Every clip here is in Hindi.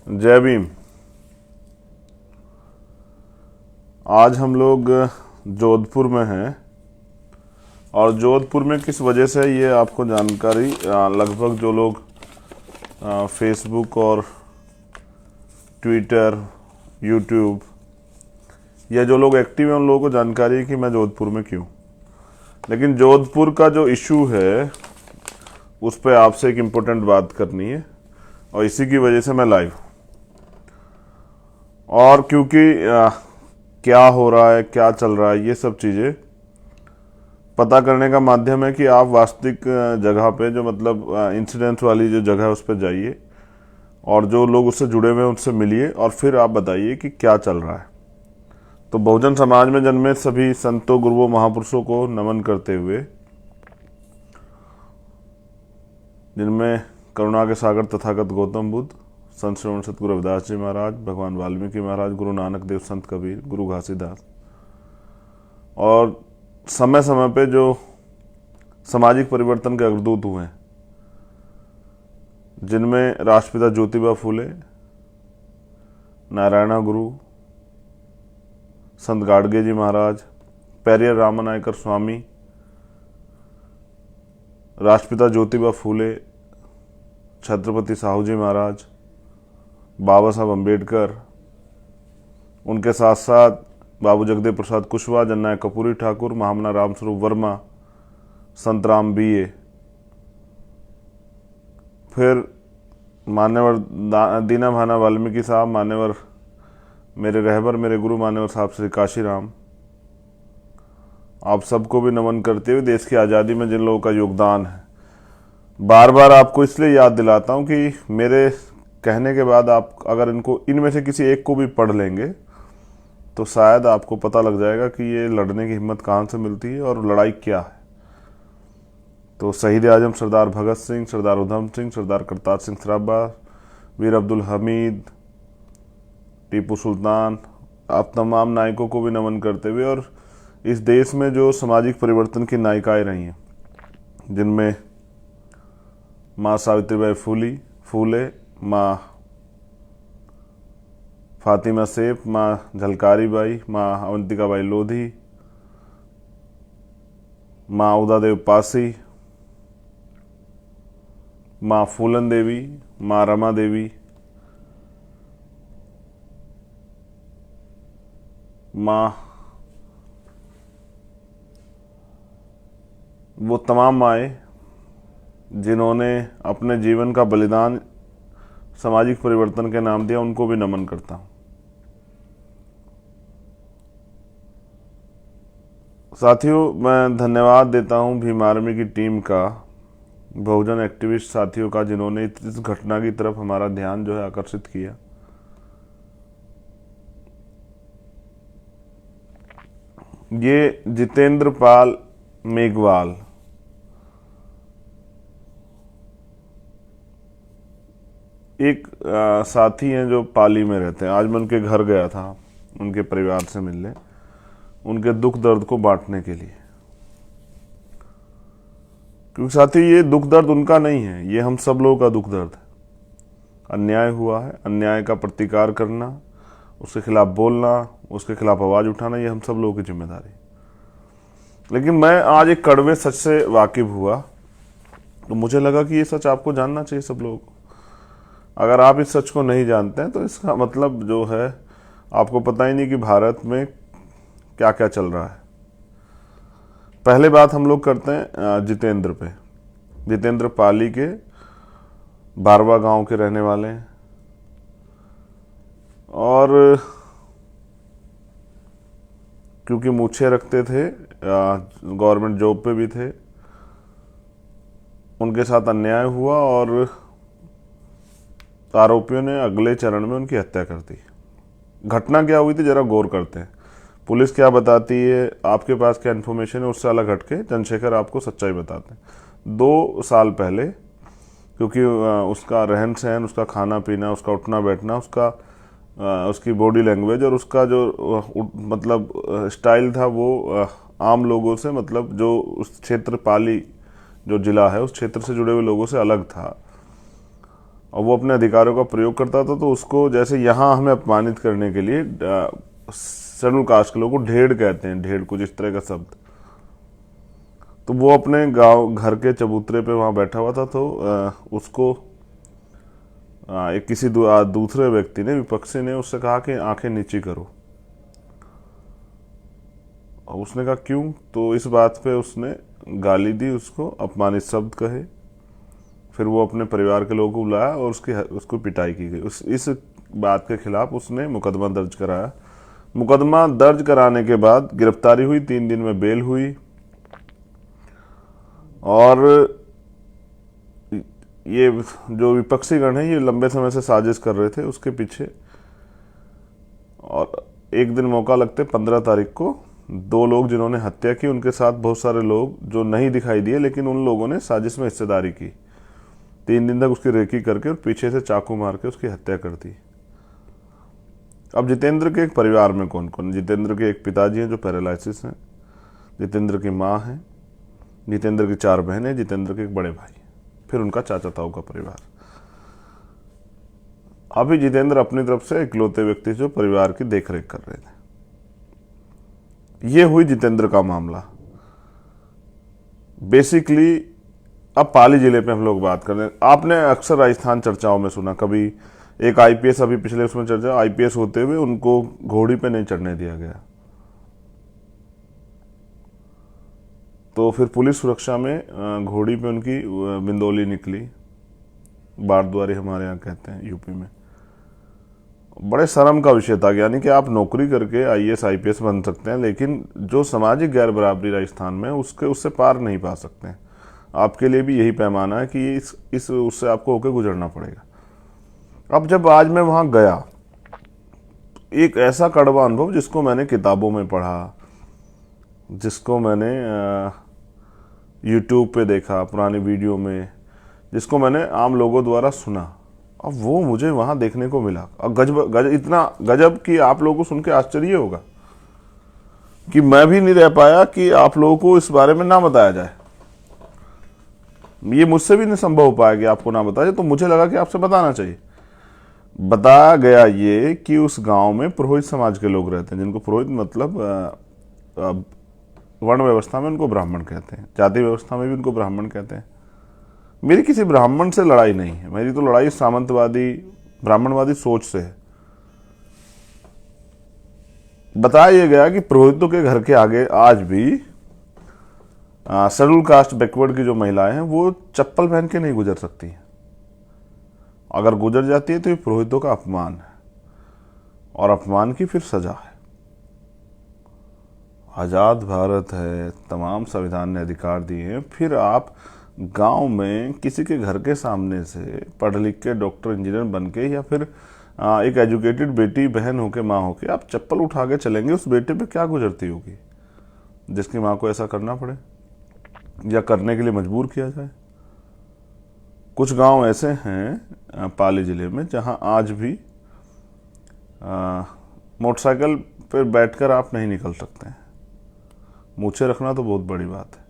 जय भीम। आज हम लोग जोधपुर में हैं और जोधपुर में किस वजह से ये आपको जानकारी लगभग जो लोग फेसबुक और ट्विटर, यूट्यूब या जो लोग एक्टिव हैं उन लोगों को जानकारी है कि मैं जोधपुर में क्यों। लेकिन जोधपुर का जो इशू है उस पर आपसे एक इम्पोर्टेंट बात करनी है और इसी की वजह से मैं लाइव हूँ। और क्योंकि क्या हो रहा है, क्या चल रहा है, ये सब चीज़ें पता करने का माध्यम है कि आप वास्तविक जगह पे जो मतलब इंसिडेंट वाली जो जगह है उस पर जाइए और जो लोग उससे जुड़े हुए हैं उनसे मिलिए और फिर आप बताइए कि क्या चल रहा है। तो बहुजन समाज में जन्मे सभी संतों, गुरुओं, महापुरुषों को नमन करते हुए, जिनमें करुणा के सागर तथागत गौतम बुद्ध, संत श्रवण सतगुरु रविदास जी महाराज, भगवान वाल्मीकि महाराज, गुरु नानक देव, संत कबीर, गुरु घासीदास और समय समय पे जो सामाजिक परिवर्तन के अग्रदूत हुए हैं, जिनमें राष्ट्रपिता ज्योतिबा फूले, नारायणा गुरु, संत गाडगे जी महाराज, पेरियर रामनायकर स्वामी, राष्ट्रपिता ज्योतिबा फूले, छत्रपति साहू जी महाराज, बाबा साहब अम्बेडकर, उनके साथ साथ बाबू जगदेव प्रसाद कुशवाहा, जननायक कपूरी ठाकुर, महामना रामस्वरूप वर्मा, संत राम बीए, फिर मान्यवर दीना भाना वाल्मीकि साहब, मान्यवर मेरे रहबर, मेरे गुरु मान्यवर साहब श्री काशीराम। आप सबको भी नमन करते हुए देश की आज़ादी में जिन लोगों का योगदान है, बार बार आपको इसलिए याद दिलाता हूं कि मेरे कहने के बाद आप अगर इनमें से किसी एक को भी पढ़ लेंगे तो शायद आपको पता लग जाएगा कि ये लड़ने की हिम्मत कहाँ से मिलती है और लड़ाई क्या है। तो शहीद आजम सरदार भगत सिंह, सरदार उधम सिंह, सरदार करतार सिंह सराभा, वीर अब्दुल हमीद, टीपू सुल्तान, आप तमाम नायकों को भी नमन करते हुए और इस देश में जो सामाजिक परिवर्तन की नायिकाएं रही हैं, जिनमें माँ सावित्रीबाई फूले, माँ फातिमा सेफ, माँ झलकारी बाई, माँ अवंतिका बाई लोधी, माँ उदा देव पासी, माँ फूलन देवी, माँ रमा देवी, माँ, वो तमाम माएँ जिन्होंने अपने जीवन का बलिदान सामाजिक परिवर्तन के नाम दिया, उनको भी नमन करता हूँ। साथियों, मैं धन्यवाद देता हूँ भीम आर्मी की टीम का, बहुजन एक्टिविस्ट साथियों का, जिन्होंने इस घटना की तरफ हमारा ध्यान जो है आकर्षित किया। ये जितेंद्र पाल मेघवाल एक साथी हैं जो पाली में रहते हैं। आज मैं उनके घर गया था उनके परिवार से मिलने, उनके दुख दर्द को बांटने के लिए, क्योंकि साथी ये दुख दर्द उनका नहीं है, ये हम सब लोगों का दुख दर्द है। अन्याय हुआ है, अन्याय का प्रतिकार करना, उसके खिलाफ बोलना, उसके खिलाफ आवाज उठाना, ये हम सब लोगों की जिम्मेदारी। लेकिन मैं आज एक कड़वे सच से वाकिफ हुआ तो मुझे लगा कि ये सच आपको जानना चाहिए सब लोगों को। अगर आप इस सच को नहीं जानते हैं तो इसका मतलब जो है आपको पता ही नहीं कि भारत में क्या क्या चल रहा है। पहले बात हम लोग करते हैं जितेंद्र पे। जितेंद्र पाली के बारवा गांव के रहने वाले हैं और क्योंकि मूछें रखते थे, गवर्नमेंट जॉब पे भी थे, उनके साथ अन्याय हुआ और आरोपियों ने अगले चरण में उनकी हत्या कर दी। घटना क्या हुई थी जरा गौर करते हैं। पुलिस क्या बताती है, आपके पास क्या इन्फॉर्मेशन है, उससे अलग हटके चंद्रशेखर आपको सच्चाई बताते हैं। 2 साल पहले, क्योंकि उसका रहन सहन, उसका खाना पीना, उसका उठना बैठना, उसकी बॉडी लैंग्वेज और उसका जो मतलब स्टाइल था वो आम लोगों से, मतलब जो उस क्षेत्र पाली जो जिला है उस क्षेत्र से जुड़े हुए लोगों से अलग था। और वो अपने अधिकारों का प्रयोग करता था, तो उसको जैसे यहाँ हमें अपमानित करने के लिए शेड्यूल कास्ट के लोगों को ढेड़ कहते हैं, ढेड़ कुछ इस तरह का शब्द। तो वो अपने गांव घर के चबूतरे पे वहां बैठा हुआ था, तो उसको एक किसी दूसरे व्यक्ति ने, विपक्षी ने उससे कहा कि आंखें नीची करो। और उसने कहा क्यों? तो इस बात पे उसने गाली दी, उसको अपमानित शब्द कहे। फिर वो अपने परिवार के लोगों को बुलाया और उसको पिटाई की गई। इस बात के खिलाफ उसने मुकदमा दर्ज कराया। मुकदमा दर्ज कराने के बाद गिरफ्तारी हुई, 3 दिन में बेल हुई। और ये जो विपक्षी गण है, ये लंबे समय से साजिश कर रहे थे उसके पीछे। और एक दिन मौका लगते 15 तारीख को 2 लोग जिन्होंने हत्या की, उनके साथ बहुत सारे लोग जो नहीं दिखाई दिए, लेकिन उन लोगों ने साजिश में हिस्सेदारी की। 3 दिन तक उसकी रेकी करके और पीछे से चाकू मार के उसकी हत्या कर दी। अब जितेंद्र के एक परिवार में कौन कौन? जितेंद्र के एक पिताजी हैं जो पैरालिसिस हैं, जितेंद्र की माँ है, जितेंद्र की 4 बहनें, जितेंद्र के एक बड़े भाई, फिर उनका चाचा ताऊ का परिवार। अभी जितेंद्र अपनी तरफ से इकलौते व्यक्ति जो परिवार की देखरेख कर रहे थे। ये हुई जितेंद्र का मामला। बेसिकली अब पाली जिले पे हम लोग बात कर रहे हैं। आपने अक्सर राजस्थान चर्चाओं में सुना, कभी एक आईपीएस, अभी पिछले उसमें चर्चा, आईपीएस होते हुए उनको घोड़ी पे नहीं चढ़ने दिया गया, तो फिर पुलिस सुरक्षा में घोड़ी पे उनकी बिंदोली निकली, बारद्वारी हमारे यहाँ कहते हैं यूपी में। बड़े शर्म का विषय था, यानी कि आप नौकरी करके आईएएस आईपीएस बन सकते हैं, लेकिन जो सामाजिक गैर बराबरी राजस्थान में उससे पार नहीं पा सकते हैं। आपके लिए भी यही पैमाना है कि उससे आपको होकर गुजरना पड़ेगा। अब जब आज मैं वहां गया, एक ऐसा कड़वा अनुभव जिसको मैंने किताबों में पढ़ा, जिसको मैंने यूट्यूब पे देखा पुरानी वीडियो में, जिसको मैंने आम लोगों द्वारा सुना, अब वो मुझे वहां देखने को मिला। और इतना गजब कि आप लोगों को सुन के आश्चर्य होगा कि मैं भी नहीं रह पाया कि आप लोगों को इस बारे में ना बताया जाए। ये मुझसे भी नहीं संभव हो पाया कि आपको ना बताया, तो मुझे लगा कि आपसे बताना चाहिए। बताया गया ये कि उस गांव में पुरोहित समाज के लोग रहते हैं, जिनको पुरोहित मतलब वर्ण व्यवस्था में उनको ब्राह्मण कहते हैं, जाति व्यवस्था में भी उनको ब्राह्मण कहते हैं। मेरी किसी ब्राह्मण से लड़ाई नहीं है, मेरी तो लड़ाई सामंतवादी ब्राह्मणवादी सोच से है। बताया गया कि पुरोहितों के घर के आगे आज भी शेड्यूल कास्ट बैकवर्ड की जो महिलाएं हैं वो चप्पल पहन के नहीं गुजर सकती। अगर गुजर जाती है तो ये पुरोहितों का अपमान है, और अपमान की फिर सजा है। आजाद भारत है, तमाम संविधान ने अधिकार दिए हैं, फिर आप गांव में किसी के घर के सामने से पढ़ लिख के डॉक्टर इंजीनियर बन के, या फिर एक एजुकेटेड बेटी बहन होके माँ होके आप चप्पल उठा के चलेंगे, उस बेटे पे क्या गुजरती होगी जिसकी माँ को ऐसा करना पड़े या करने के लिए मजबूर किया जाए। कुछ गांव ऐसे हैं पाली जिले में जहां आज भी मोटरसाइकिल पर बैठकर आप नहीं निकल सकते हैं। मूछें रखना तो बहुत बड़ी बात है।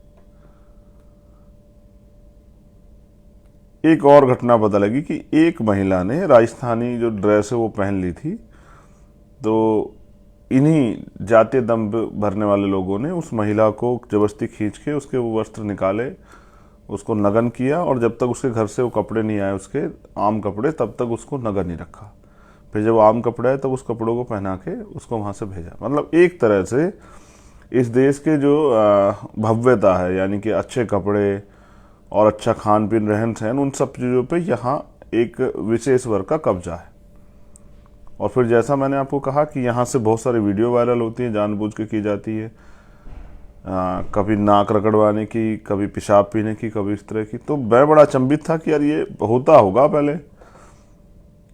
एक और घटना पता लगी कि एक महिला ने राजस्थानी जो ड्रेस है वो पहन ली थी, तो इन्हीं जातीय दम भरने वाले लोगों ने उस महिला को जबरदस्ती खींच के उसके वो वस्त्र निकाले, उसको नग्न किया, और जब तक उसके घर से वो कपड़े नहीं आए, उसके आम कपड़े, तब तक उसको नग्न नहीं रखा। फिर जब आम कपड़े आए तब उस कपड़ों को पहना के उसको वहाँ से भेजा। मतलब एक तरह से इस देश के जो भव्यता है, यानी कि अच्छे कपड़े और अच्छा खान पीन रहन सहन, उन सब चीज़ों पे यहाँ एक विशेष वर्ग का कब्जा है। और फिर जैसा मैंने आपको कहा कि यहाँ से बहुत सारी वीडियो वायरल होती हैं, जानबूझ के की जाती है, कभी नाक रगड़वाने की, कभी पेशाब पीने की, कभी इस तरह की। तो मैं बड़ा अचंभित था कि यार ये होता होगा पहले,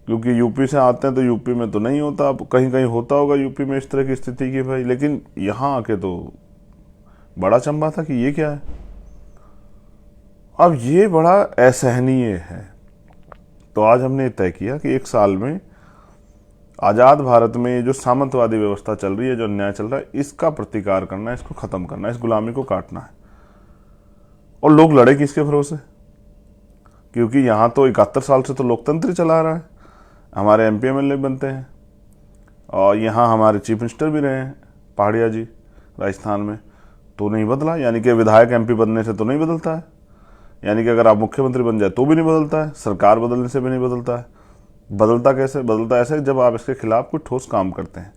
क्योंकि यूपी से आते हैं तो यूपी में तो नहीं होता, अब कहीं कहीं होता होगा यूपी में इस तरह की स्थिति की भाई, लेकिन यहाँ आके तो बड़ा अचंभा था कि ये क्या है। अब ये बड़ा असहनीय है। तो आज हमने तय किया कि 1 साल में आज़ाद भारत में जो सामंतवादी व्यवस्था चल रही है, जो अन्याय चल रहा है, इसका प्रतिकार करना है, इसको खत्म करना है, इस गुलामी को काटना है। और लोग लड़े किसके भरोसे? क्योंकि यहाँ तो 71 साल से तो लोकतंत्र ही चला रहा है, हमारे MP MLA बनते हैं, और यहाँ हमारे चीफ मिनिस्टर भी रहे हैं पहाड़िया जी राजस्थान में, तो नहीं बदला। यानी कि विधायक MP बनने से तो नहीं बदलता है, यानी कि अगर आप मुख्यमंत्री बन जाए तो भी नहीं बदलता है, सरकार बदलने से भी नहीं बदलता है। बदलता कैसे? बदलता ऐसे जब आप इसके खिलाफ कोई ठोस काम करते हैं,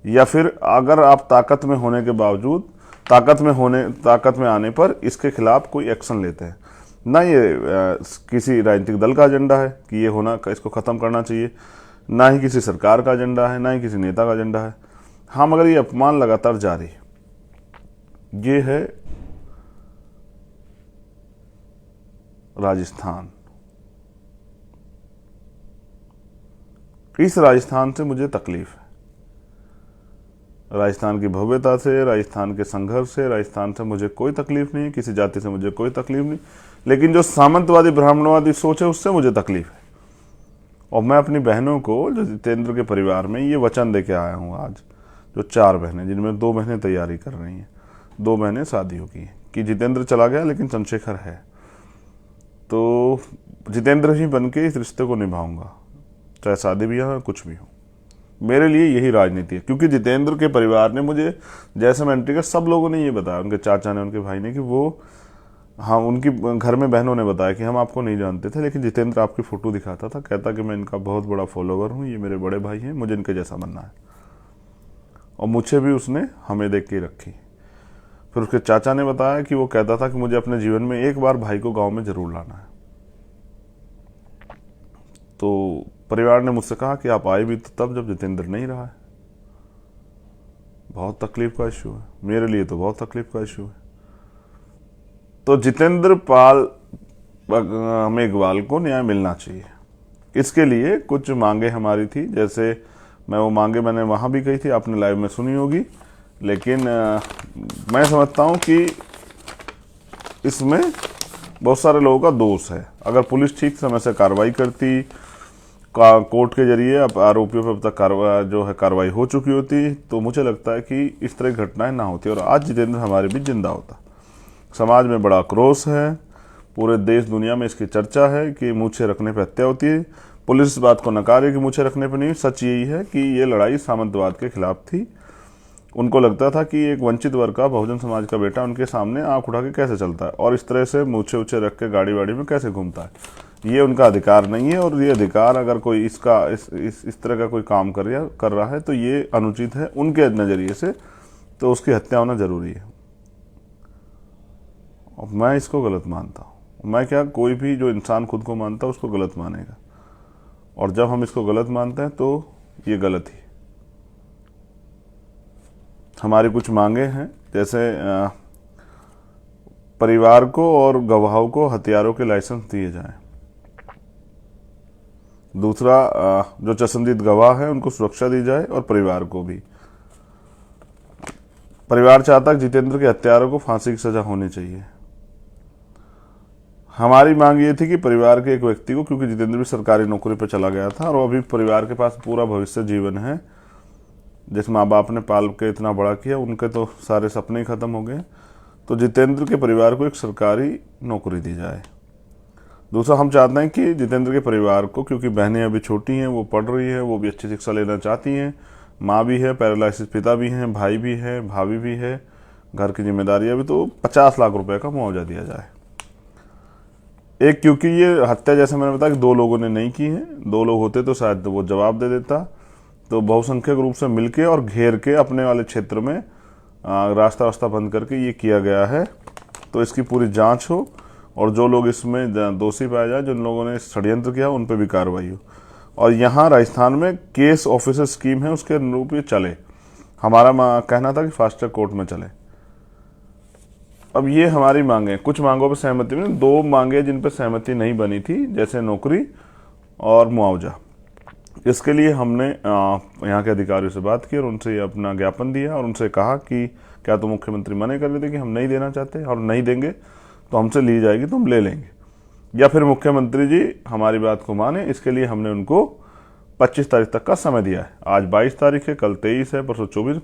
या फिर अगर आप ताकत में होने के बावजूद ताकत में आने पर इसके खिलाफ कोई एक्शन लेते हैं। ना ये किसी राजनीतिक दल का एजेंडा है कि ये होना, इसको ख़त्म करना चाहिए, ना ही किसी सरकार का एजेंडा है, ना ही किसी नेता का एजेंडा है। हाँ, मगर ये अपमान लगातार जारी है। ये है राजस्थान। इस राजस्थान से मुझे तकलीफ है, राजस्थान की भव्यता से, राजस्थान के संघर्ष से, राजस्थान से मुझे कोई तकलीफ नहीं, किसी जाति से मुझे कोई तकलीफ नहीं, लेकिन जो सामंतवादी ब्राह्मणवादी सोच है उससे मुझे तकलीफ है। और मैं अपनी बहनों को, जो जितेंद्र के परिवार में, ये वचन दे के आया हूँ आज, जो 4 बहनें, जिनमें 2 बहनें तैयारी कर रही हैं, 2 बहनें शादी हो गई हैं, कि जितेंद्र चला गया लेकिन चंद्रशेखर है, तो जितेंद्र ही बन के इस रिश्ते को निभाऊंगा, चाहे शादी भी हो कुछ भी हो। मेरे लिए यही राजनीति है, क्योंकि जितेंद्र के परिवार ने मुझे, जैसे मैं एंट्री कर, सब लोगों ने ये बताया, उनके चाचा ने, उनके भाई ने, कि वो, हाँ, उनकी घर में बहनों ने बताया कि हम आपको नहीं जानते थे, लेकिन जितेंद्र आपकी फ़ोटो दिखाता था, कहता कि मैं इनका बहुत बड़ा फॉलोवर हूँ, ये मेरे बड़े भाई हैं, मुझे इनके जैसा बनना है। और मुझे भी उसने हमें देख के रखी। फिर उसके चाचा ने बताया कि वो कहता था कि मुझे अपने जीवन में एक बार भाई को गाँव में ज़रूर लाना है। तो परिवार ने मुझसे कहा कि आप आए भी तो तब जब जितेंद्र नहीं रहा है। बहुत तकलीफ का इशू है, मेरे लिए तो बहुत तकलीफ का इशू है। तो जितेंद्र पाल मेघवाल को न्याय मिलना चाहिए। इसके लिए कुछ मांगे हमारी थी, जैसे वो मांगे मैंने वहाँ भी कही थी, आपने लाइव में सुनी होगी, लेकिन मैं समझता हूँ कि इसमें बहुत सारे लोगों का दोष है। अगर पुलिस ठीक समय से कार्रवाई करती, कोर्ट के जरिए अब आरोपियों पर अब तक कार्रवाई हो चुकी होती, तो मुझे लगता है कि इस तरह की घटनाएं ना होती और आज जितेंद्र हमारे बीच जिंदा होता। समाज में बड़ा आक्रोश है, पूरे देश दुनिया में इसकी चर्चा है कि मूछें रखने पर हत्या होती है। पुलिस इस बात को नकार है कि मूछें रखने पर नहीं, सच यही है कि ये लड़ाई सामंतवाद के खिलाफ थी। उनको लगता था कि एक वंचित वर्ग का, बहुजन समाज का बेटा उनके सामने आंख उठा के कैसे चलता है और इस तरह से मूछे उछे रख के गाड़ी वाड़ी में कैसे घूमता है। ये उनका अधिकार नहीं है, और ये अधिकार अगर कोई इसका इस तरह का कोई काम कर रहा है तो ये अनुचित है उनके नज़रिए से, तो उसकी हत्या होना जरूरी है। और मैं इसको गलत मानता हूँ। मैं क्या, कोई भी जो इंसान खुद को मानता है उसको गलत मानेगा, और जब हम इसको गलत मानते हैं तो ये गलत ही। हमारी कुछ मांगे हैं, जैसे परिवार को और गवाहों को हथियारों के लाइसेंस दिए जाएं। दूसरा, जो चश्मदीद गवाह है उनको सुरक्षा दी जाए, और परिवार को भी। परिवार चाहता है जितेंद्र के हत्यारों को फांसी की सजा होनी चाहिए। हमारी मांग ये थी कि परिवार के एक व्यक्ति को, क्योंकि जितेंद्र भी सरकारी नौकरी पर चला गया था और अभी परिवार के पास पूरा भविष्य जीवन है, जिस माँ बाप ने पाल के इतना बड़ा किया, उनके तो सारे सपने ही खत्म हो गए, तो जितेंद्र के परिवार को एक सरकारी नौकरी दी जाए। दूसरा, हम चाहते हैं कि जितेंद्र के परिवार को, क्योंकि बहनें अभी छोटी हैं, वो पढ़ रही हैं, वो भी अच्छी शिक्षा लेना चाहती हैं, माँ भी है, पैरालाइसिस पिता भी हैं, भाई भी है, भाभी भी है, घर की जिम्मेदारियां भी, तो 50 लाख रुपए का मुआवजा दिया जाए। एक, क्योंकि ये हत्या, जैसे मैंने बताया कि 2 लोगों ने नहीं की है, 2 लोग होते तो शायद वो जवाब दे देता, तो बहुसंख्यक रूप से मिलके और घेर के अपने वाले क्षेत्र में रास्ता बंद करके ये किया गया है। तो इसकी पूरी जांच हो, और जो लोग इसमें दोषी पाए जाए, जिन लोगों ने षड्यंत्र किया, उन पर भी कार्रवाई हो। और यहाँ राजस्थान में केस ऑफिसर स्कीम है, उसके अनुरूप ये चले। हमारा कहना था कि फास्ट ट्रैक कोर्ट में चले। अब ये हमारी मांगे, कुछ मांगों पर सहमति नहीं, 2 मांगे जिन पर सहमति नहीं बनी थी, जैसे नौकरी और मुआवजा। इसके लिए हमने यहाँ के अधिकारियों से बात की और उनसे अपना ज्ञापन दिया, और उनसे कहा कि क्या तो मुख्यमंत्री मना कर रहे थे कि हम नहीं देना चाहते, और नहीं देंगे तो हमसे ली जाएगी तो हम ले लेंगे, या फिर मुख्यमंत्री जी हमारी बात को माने। इसके लिए हमने उनको 25 तारीख तक का समय दिया है। आज 22 तारीख है, कल 23 है, परसों 24,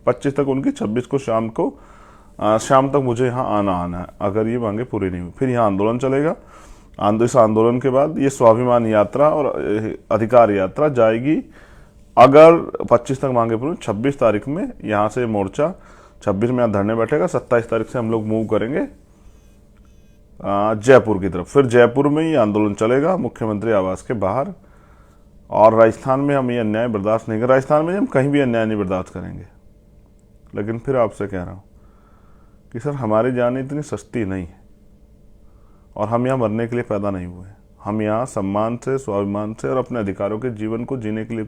25 तक उनकी, 26 को शाम तक मुझे यहाँ आना है। अगर ये मांगे पूरी नहीं हुई, फिर यहाँ आंदोलन चलेगा, इस आंदोलन के बाद ये स्वाभिमान यात्रा और अधिकार यात्रा जाएगी। अगर 25 तक मांगे पूरी, 26 तारीख में यहाँ से मोर्चा 26 में यहाँ धरने बैठेगा, 27 तारीख से हम लोग मूव करेंगे जयपुर की तरफ। फिर जयपुर में ये आंदोलन चलेगा मुख्यमंत्री आवास के बाहर। और राजस्थान में हम ये अन्याय बर्दाश्त नहीं करेंगे। राजस्थान में हम कहीं भी अन्याय नहीं बर्दाश्त करेंगे। लेकिन फिर आपसे कह रहा हूँ कि सर, हमारी जान इतनी सस्ती नहीं है और हम यहाँ मरने के लिए पैदा नहीं हुए। हम यहाँ सम्मान से, स्वाभिमान से और अपने अधिकारों के जीवन को जीने के लिए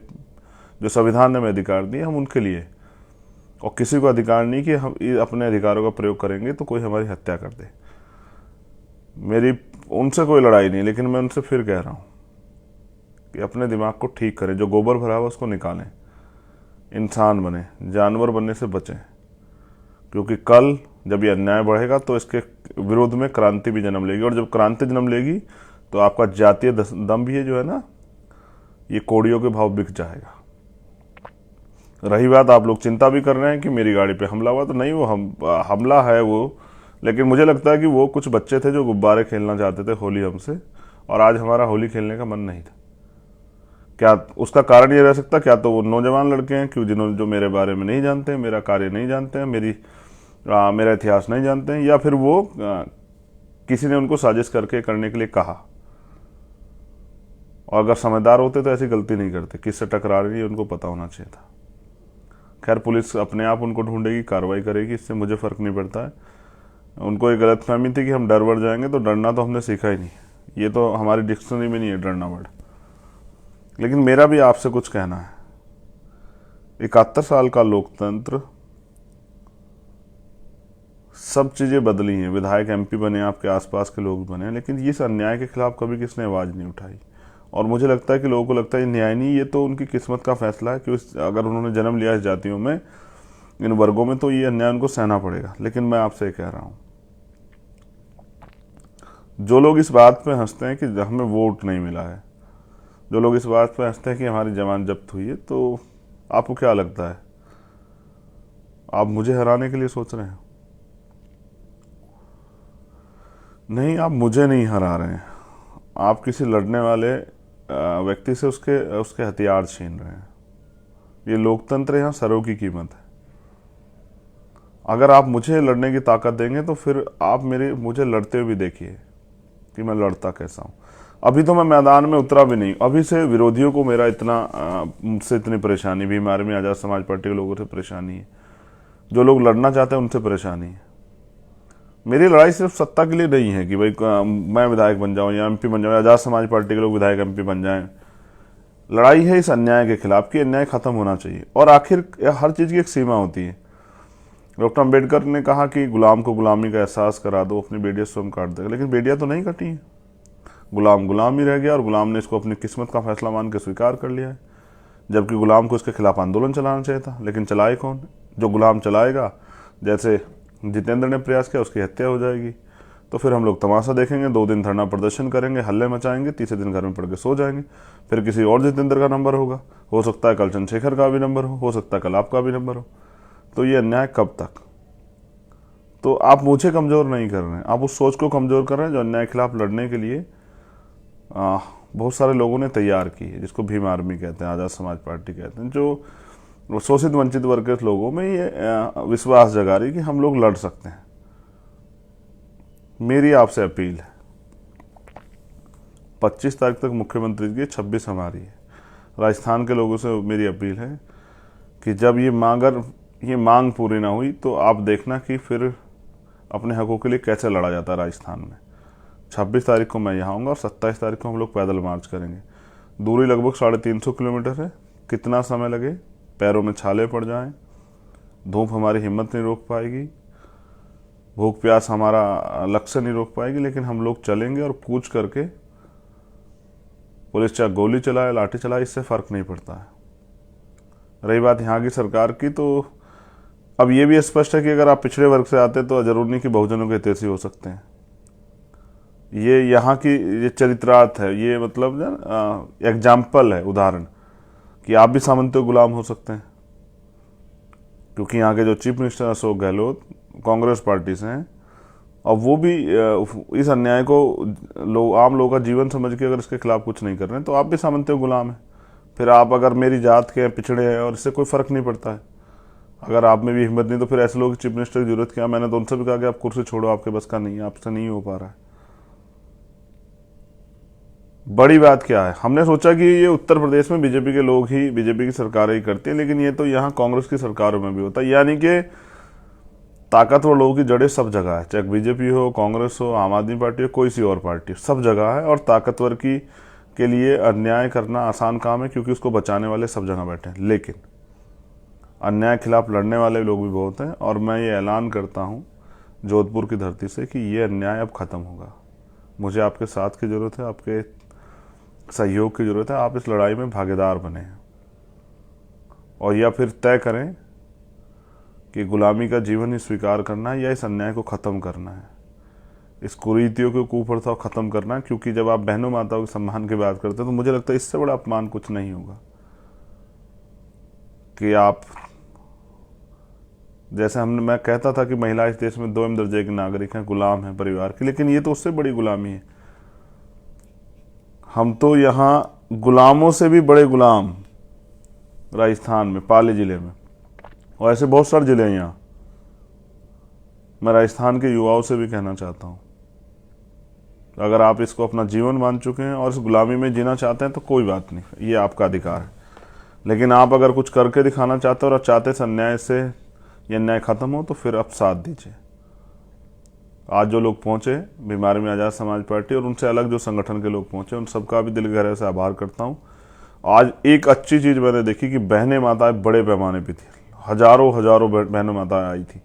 जो संविधान ने हमें अधिकार दिए, हम उनके लिए। और किसी को अधिकार नहीं कि हम अपने अधिकारों का प्रयोग करेंगे तो कोई हमारी हत्या कर दे। मेरी उनसे कोई लड़ाई नहीं, लेकिन मैं उनसे फिर कह रहा हूँ कि अपने दिमाग को ठीक करें। जो गोबर भरा हुआ उसको निकालें, इंसान बने, जानवर बनने से बचें। क्योंकि कल जब ये अन्याय बढ़ेगा तो इसके विरोध में क्रांति भी जन्म लेगी। और जब क्रांति जन्म लेगी तो आपका जातीय दम भी है जो है ना, ये कोड़ियों के भाव बिक जाएगा। रही बात, आप लोग चिंता भी कर रहे हैं कि मेरी गाड़ी पे हमला हुआ, तो नहीं, वो हमला है वो। लेकिन मुझे लगता है कि वो कुछ बच्चे थे जो गुब्बारे खेलना चाहते थे होली हमसे, और आज हमारा होली खेलने का मन नहीं था। क्या उसका कारण ये रह सकता? क्या तो वो नौजवान लड़के हैं क्यों, जिन्होंने जो मेरे बारे में नहीं जानते हैं, मेरा कार्य नहीं जानते हैं, मेरा इतिहास नहीं जानते हैं, या फिर वो किसी ने उनको साजिश करने के लिए कहा। और अगर समझदार होते तो ऐसी गलती नहीं करते। किससे टकरा रही है उनको पता होना चाहिए था। खैर, पुलिस अपने आप उनको ढूंढेगी, कार्रवाई करेगी, इससे मुझे फर्क नहीं पड़ता है। उनको एक गलतफहमी थी कि हम डर बढ़ जाएंगे, तो डरना तो हमने सीखा ही नहीं। ये तो हमारी डिक्शनरी में नहीं है डरना वर्ड। लेकिन मेरा भी आपसे कुछ कहना है। 71 साल का लोकतंत्र, सब चीजें बदली हैं। विधायक MP बने, आपके आसपास के लोग बने, लेकिन इस अन्याय के खिलाफ कभी किसने आवाज नहीं उठाई। और मुझे लगता है कि लोगों को लगता है ये न्याय नहीं, ये तो उनकी किस्मत का फैसला है कि अगर उन्होंने जन्म लिया इस जातियों में, इन वर्गों में, तो ये अन्याय उनको सहना पड़ेगा। लेकिन मैं आपसे कह रहा हूं, जो लोग इस बात पे हंसते हैं कि हमें वोट नहीं मिला है, जो लोग इस बात पे हंसते हैं कि हमारी जमानत जब्त हुई है, तो आपको क्या लगता है, आप मुझे हराने के लिए सोच रहे हैं? नहीं, आप मुझे नहीं हरा रहे हैं। आप किसी लड़ने वाले व्यक्ति से उसके हथियार छीन रहे हैं। ये लोकतंत्र, यहाँ सरों की कीमत है। अगर आप मुझे लड़ने की ताकत देंगे तो फिर आप मुझे लड़ते हुए भी देखिए कि मैं लड़ता कैसा हूं। अभी तो मैं मैदान में उतरा भी नहीं। अभी से विरोधियों को मेरा मुझसे इतनी परेशानी, भीम आर्मी आजाद समाज पार्टी के लोगों से परेशानी है। जो लोग लड़ना चाहते हैं उनसे परेशानी है। मेरी लड़ाई सिर्फ सत्ता के लिए नहीं है कि भाई मैं विधायक बन जाऊं या MP बन जाऊं, आजाद समाज पार्टी के लोग विधायक MP बन जाएं। लड़ाई है इस अन्याय के खिलाफ कि अन्याय खत्म होना चाहिए। और आखिर हर चीज की एक सीमा होती है। डॉक्टर अम्बेडकर ने कहा कि गुलाम को गुलामी का एहसास करा दो, अपनी बेटियां स्वयं काट देगा। लेकिन बेटियां तो नहीं कटी हैं। गुलाम ही रह गया, और गुलाम ने इसको अपनी किस्मत का फैसला मान के स्वीकार कर लिया है। जबकि गुलाम को इसके खिलाफ आंदोलन चलाना चाहिए था, लेकिन चलाए कौन? जो गुलाम चलाएगा, जैसे जितेंद्र ने प्रयास किया, उसकी हत्या हो जाएगी। तो फिर हम लोग तमाशा देखेंगे, 2 दिन धरना प्रदर्शन करेंगे, हल्ले मचाएंगे, तीसरे दिन घर में पड़ के सो जाएंगे। फिर किसी और जितेंद्र का नंबर होगा, हो सकता है कल चंद्रशेखर का भी नंबर हो सकता है कल आपका भी नंबर हो। तो ये अन्याय कब तक? तो आप मुझे कमजोर नहीं कर रहे हैं, आप उस सोच को कमजोर कर रहे हैं जो अन्याय के खिलाफ लड़ने के लिए बहुत सारे लोगों ने तैयार की है, जिसको भीम आर्मी कहते हैं, आजाद समाज पार्टी कहते हैं। जो शोषित वंचित वर्ग के लोगों में ये विश्वास जगा रही कि हम लोग लड़ सकते हैं। मेरी आपसे अपील है, 25 तारीख तक मुख्यमंत्री की, 26 हमारी है। राजस्थान के लोगों से मेरी अपील है कि जब ये मांग पूरी ना हुई तो आप देखना कि फिर अपने हकों के लिए कैसे लड़ा जाता है राजस्थान में। 26 तारीख को मैं यहाँ आऊँगा और 27 तारीख को हम लोग पैदल मार्च करेंगे। दूरी लगभग 350 किलोमीटर है। कितना समय लगे, पैरों में छाले पड़ जाएं, धूप हमारी हिम्मत नहीं रोक पाएगी, भूख प्यास हमारा लक्ष्य नहीं रोक पाएगी, लेकिन हम लोग चलेंगे। और कूच करके, पुलिस चाहे गोली चलाए, लाठी चलाए, इससे फर्क नहीं पड़ता है। रही बात यहाँ की सरकार की, तो अब ये भी स्पष्ट है कि अगर आप पिछड़े वर्ग से आते तो जरूरी नहीं कि बहुजनों के हितैषी हो सकते हैं। ये यहाँ की ये चरित्रार्थ है, ये मतलब एग्जाम्पल है, उदाहरण कि आप भी सामंतों गुलाम हो सकते हैं। क्योंकि यहाँ के जो chief minister Ashok Gehlot Congress party से हैं, और वो भी इस अन्याय को आम लोगों का जीवन समझ के अगर इसके खिलाफ कुछ नहीं कर रहे हैं तो आप भी सामंत गुलाम हैं। फिर आप अगर मेरी जात के हैं, पिछड़े हैं, और इससे कोई फर्क नहीं पड़ता है। अगर आप में भी हिम्मत नहीं तो फिर ऐसे लोग चीफ मिनिस्टर की जरूरत क्या? मैंने तो उनसे भी कहा कि आप कुर्सी छोड़ो, आपके बस का नहीं है, आपसे नहीं हो पा रहा है। बड़ी बात क्या है, हमने सोचा कि ये उत्तर प्रदेश में बीजेपी के लोग ही, बीजेपी की सरकारें ही करती है, लेकिन ये तो यहाँ कांग्रेस की सरकारों में भी होता है। यानी कि ताकतवर लोगों की जड़ें सब जगह है, चाहे बीजेपी हो, कांग्रेस हो, आम आदमी पार्टी हो, कोई सी और पार्टी, सब जगह है। और ताकतवर की के लिए अन्याय करना आसान काम है, क्योंकि उसको बचाने वाले सब जगह बैठे हैं। लेकिन अन्याय के खिलाफ लड़ने वाले लोग भी बहुत हैं, और मैं ये ऐलान करता हूँ जोधपुर की धरती से कि ये अन्याय अब खत्म होगा। मुझे आपके साथ की जरूरत है, आपके सहयोग की जरूरत है। आप इस लड़ाई में भागीदार बने, और या फिर तय करें कि गुलामी का जीवन ही स्वीकार करना है या इस अन्याय को खत्म करना है, इस कुरीतियों को, कुप्रथा को खत्म करना है। क्योंकि जब आप बहनों माताओं के सम्मान की बात करते हैं तो मुझे लगता है इससे बड़ा अपमान कुछ नहीं होगा कि आप, जैसे मैं कहता था कि महिला इस देश में 2 दर्जे के नागरिक हैं, गुलाम हैं परिवार के, लेकिन ये तो उससे बड़ी गुलामी है। हम तो यहाँ गुलामों से भी बड़े गुलाम, राजस्थान में पाली जिले में, और ऐसे बहुत सारे जिले हैं यहाँ। मैं राजस्थान के युवाओं से भी कहना चाहता हूँ, अगर आप इसको अपना जीवन मान चुके हैं और इस गुलामी में जीना चाहते हैं तो कोई बात नहीं, ये आपका अधिकार है। लेकिन आप अगर कुछ करके दिखाना चाहते हो और चाहते इस अन्याय से ये अन्याय खत्म हो, तो फिर आप साथ दीजिए। आज जो लोग पहुंचे बीमारी में, आज़ाद समाज पार्टी और उनसे अलग जो संगठन के लोग पहुंचे, उन सबका भी दिल गहरे से आभार करता हूं। आज एक अच्छी चीज़ मैंने देखी कि बहनें माताएं बड़े पैमाने पर थी, हजारों हजारों बहनों माताएं आई थी।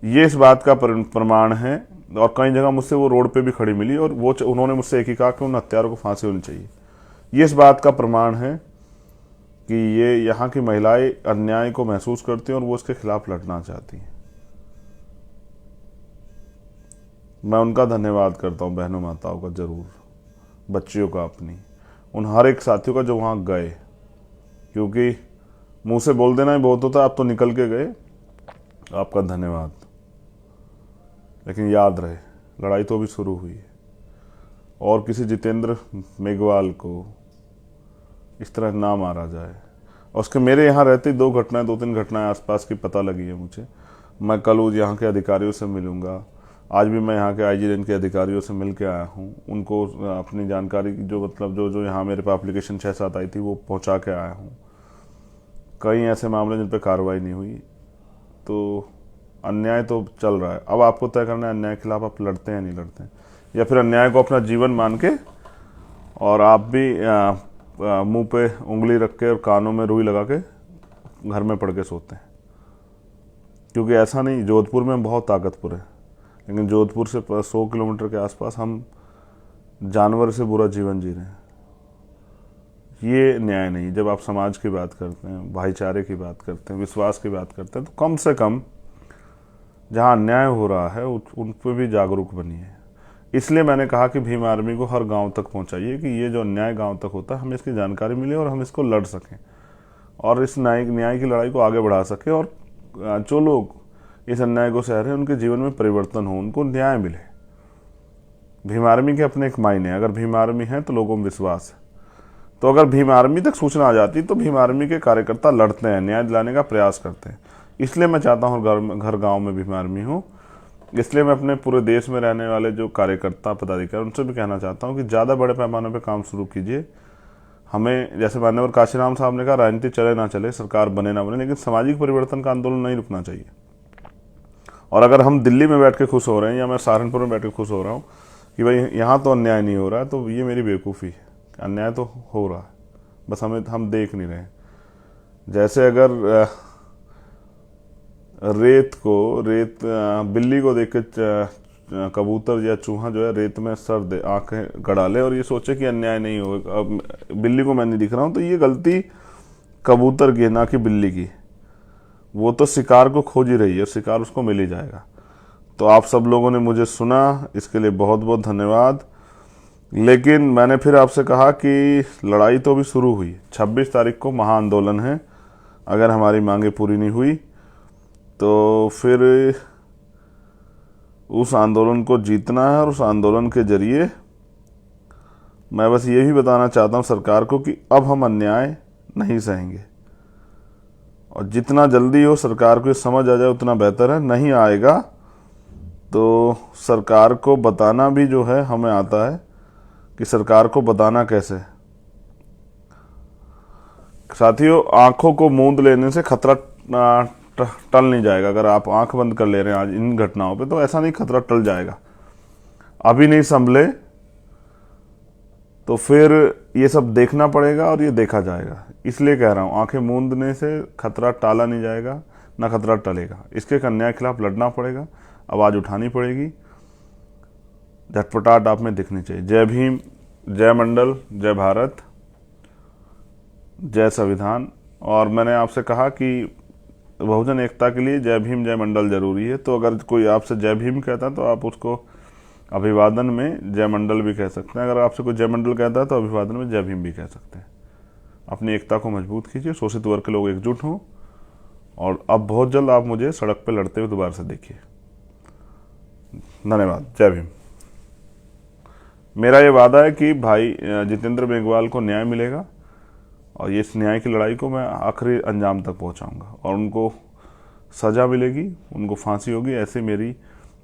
ये इस बात का प्रमाण है, और कई जगह मुझसे वो रोड पे भी खड़ी मिली, और वो उन्होंने मुझसे एक ही कहा कि उन हत्यारों को फांसी होनी चाहिए। ये इस बात का प्रमाण है कि ये यहाँ की महिलाएं अन्याय को महसूस करती हैं और वो इसके खिलाफ लड़ना चाहती हैं। मैं उनका धन्यवाद करता हूँ, बहनों माताओं का जरूर, बच्चियों का, अपनी, उन हर एक साथियों का जो वहाँ गए। क्योंकि मुंह से बोल देना ही बहुत होता है, आप तो निकल के गए, आपका धन्यवाद। लेकिन याद रहे, लड़ाई तो अभी शुरू हुई है, और किसी जितेंद्र मेघवाल को इस तरह ना मारा जाए। और उसके मेरे यहाँ रहती 2-3 घटनाएं आसपास की पता लगी है मुझे। मैं कल यहाँ के अधिकारियों से मिलूंगा, आज भी मैं यहाँ के आईजी रेंज के अधिकारियों से मिल के आया हूँ, उनको अपनी जानकारी जो मतलब जो यहाँ मेरे पे एप्लीकेशन 6-7 आई थी वो पहुँचा के आया हूँ। कई ऐसे मामले जिन पर कार्रवाई नहीं हुई, तो अन्याय तो चल रहा है। अब आपको तय करना है अन्याय के खिलाफ आप लड़ते हैं, नहीं लड़ते हैं, या फिर अन्याय को अपना जीवन मान के और आप भी मुंह पे उंगली रख के और कानों में रुई लगा के घर में पड़ के सोते हैं। क्योंकि ऐसा नहीं, जोधपुर में बहुत ताकतवर है, लेकिन जोधपुर से 100 किलोमीटर के आसपास हम जानवर से बुरा जीवन जी रहे हैं। ये न्याय नहीं। जब आप समाज की बात करते हैं, भाईचारे की बात करते हैं, विश्वास की बात करते हैं, तो कम से कम जहाँ अन्याय हो रहा है उन पर भी जागरूक बनिए। इसलिए मैंने कहा कि भीम आर्मी को हर गांव तक पहुंचाइए कि ये जो अन्याय गांव तक होता है हमें इसकी जानकारी मिले और हम इसको लड़ सकें और इस न्याय की लड़ाई को आगे बढ़ा सकें, और जो लोग इस अन्याय को सह रहे हैं उनके जीवन में परिवर्तन हो, उनको न्याय मिले। भीम आर्मी के अपने एक मायने, अगर भीम आर्मी है तो लोगों में विश्वास है। तो अगर भीम आर्मी तक सूचना आ जाती तो भीम आर्मी के कार्यकर्ता लड़ते हैं, न्याय दिलाने का प्रयास करते हैं। इसलिए मैं चाहता हूँ घर गाँव में भीम आर्मी हो। इसलिए मैं अपने पूरे देश में रहने वाले जो कार्यकर्ता पदाधिकारी उनसे भी कहना चाहता हूँ कि ज़्यादा बड़े पैमाने पर काम शुरू कीजिए। हमें, जैसे मान्यवर काशीराम साहब ने कहा, राजनीति चले ना चले, सरकार बने ना बने, लेकिन सामाजिक परिवर्तन का आंदोलन नहीं रुकना चाहिए। और अगर हम दिल्ली में बैठ के खुश हो रहे हैं या मैं सहारनपुर में बैठ के खुश हो रहा हूँ कि भाई यहाँ तो अन्याय नहीं हो रहा है, तो ये मेरी बेवकूफ़ी है। अन्याय तो हो रहा है, बस हम देख नहीं रहे। जैसे अगर बिल्ली को देख के कबूतर या चूहा जो है रेत में सर दे, आंखें गड़ा ले और ये सोचे कि अन्याय नहीं होगा, अब बिल्ली को मैं नहीं दिख रहा हूँ, तो ये गलती कबूतर की है, ना कि बिल्ली की। वो तो शिकार को खोज ही रही है, शिकार उसको मिल ही जाएगा। तो आप सब लोगों ने मुझे सुना, इसके लिए बहुत बहुत धन्यवाद। लेकिन मैंने फिर आपसे कहा कि लड़ाई तो अभी शुरू हुई, 26 तारीख को महाआंदोलन है। अगर हमारी मांगे पूरी नहीं हुई तो फिर उस आंदोलन को जीतना है, और उस आंदोलन के जरिए मैं बस ये भी बताना चाहता हूँ सरकार को कि अब हम अन्याय नहीं सहेंगे, और जितना जल्दी हो सरकार को ये समझ आ जाए उतना बेहतर है। नहीं आएगा तो सरकार को बताना भी जो है हमें आता है कि सरकार को बताना कैसे। साथियों, आंखों को मूंद लेने से खतरा टल नहीं जाएगा। अगर आप आंख बंद कर ले रहे हैं आज इन घटनाओं पे, तो ऐसा नहीं खतरा टल जाएगा। अभी नहीं संभले तो फिर ये सब देखना पड़ेगा और ये देखा जाएगा। इसलिए कह रहा हूं, आंखें मूंदने से खतरा टाला नहीं जाएगा, ना खतरा टलेगा। इसके अन्याय के खिलाफ लड़ना पड़ेगा, आवाज उठानी पड़ेगी, झटपटाहट आप में दिखनी चाहिए। जय भीम, जय मंडल, जय भारत, जय संविधान। और मैंने आपसे कहा कि बहुजन एकता के लिए जय भीम जय मंडल जरूरी है। तो अगर कोई आपसे जय भीम कहता है तो आप उसको अभिवादन में जय मंडल भी कह सकते हैं। अगर आपसे कोई जय मंडल कहता है तो अभिवादन में जय भीम भी कह सकते हैं। अपनी एकता को मजबूत कीजिए, शोषित वर्ग के लोग एकजुट हों, और अब बहुत जल्द आप मुझे सड़क पर लड़ते हुए दोबारा से देखिए। धन्यवाद। जय भीम। मेरा ये वादा है कि भाई जितेंद्र मेघवाल को न्याय मिलेगा, और ये इस न्याय की लड़ाई को मैं आखिरी अंजाम तक पहुंचाऊंगा, और उनको सजा मिलेगी, उनको फांसी होगी, ऐसे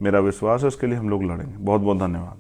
मेरा विश्वास है। उसके लिए हम लोग लड़ेंगे। बहुत बहुत धन्यवाद।